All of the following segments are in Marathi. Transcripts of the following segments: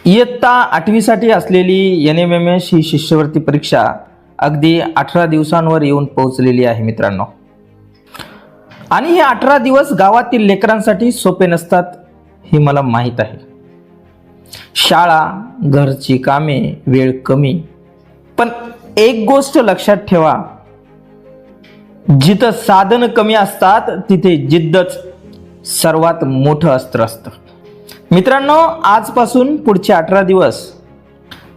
इयत्ता 8वी साठी असलेली NMMS ही शिष्यवृत्ती परीक्षा अगदी 18 दिवसांवर येऊन पोहोचलेली आहे मित्रांनो. आणि हे 18 दिवस गावातील लेकरांसाठी सोपे नसतात हे मला माहीत आहे. शाळा, घरची कामे, वेळ कमी. पण एक गोष्ट लक्षात ठेवा, जिथं साधन कमी असतात तिथे जिद्दच सर्वात मोठं अस्त्र असतं. मित्रांनो, आजपासून पुढचे 18 दिवस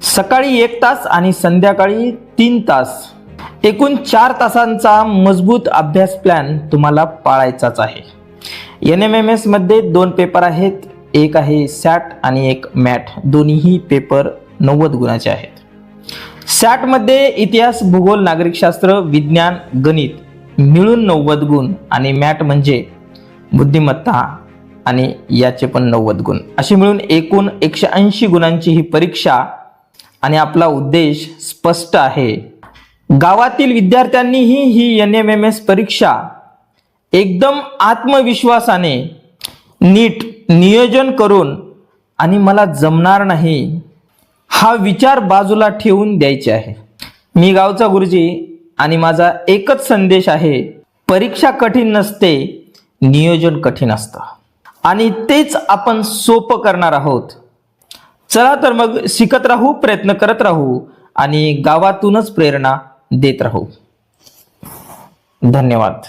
सकाळी 1 तास आणि संध्याकाळी 3 तास एकूण 4 तासांचा मजबूत अभ्यास प्लॅन तुम्हाला पाळायचाच आहे. NMMS मध्ये 2 पेपर आहेत. एक आहे सॅट आणि एक मॅट. दोन्हीही पेपर 90 गुणाचे आहेत. सॅट मध्ये इतिहास, भूगोल, नागरिकशास्त्र, विज्ञान, गणित मिळून 90 गुण आणि मॅट म्हणजे बुद्धिमत्ता आणि याचे पण 90 गुण, असे मिळून एकूण 180 गुणांची ही परीक्षा. आणि आपला उद्देश स्पष्ट आहे. गावातील विद्यार्थ्यांनीही ही NMMS परीक्षा एकदम आत्मविश्वासाने, नीट नियोजन करून आणि मला जमणार नाही हा विचार बाजूला ठेवून द्यायचे आहे. मी गावचा गुरुजी आणि माझा एकच संदेश आहे, परीक्षा कठीण नसते, नियोजन कठीण असतं आणि तेच आपण सोपं करणार आहोत. चला तर मग शिकत राहू, प्रयत्न करत राहू आणि गावातूनच प्रेरणा देत राहू. धन्यवाद.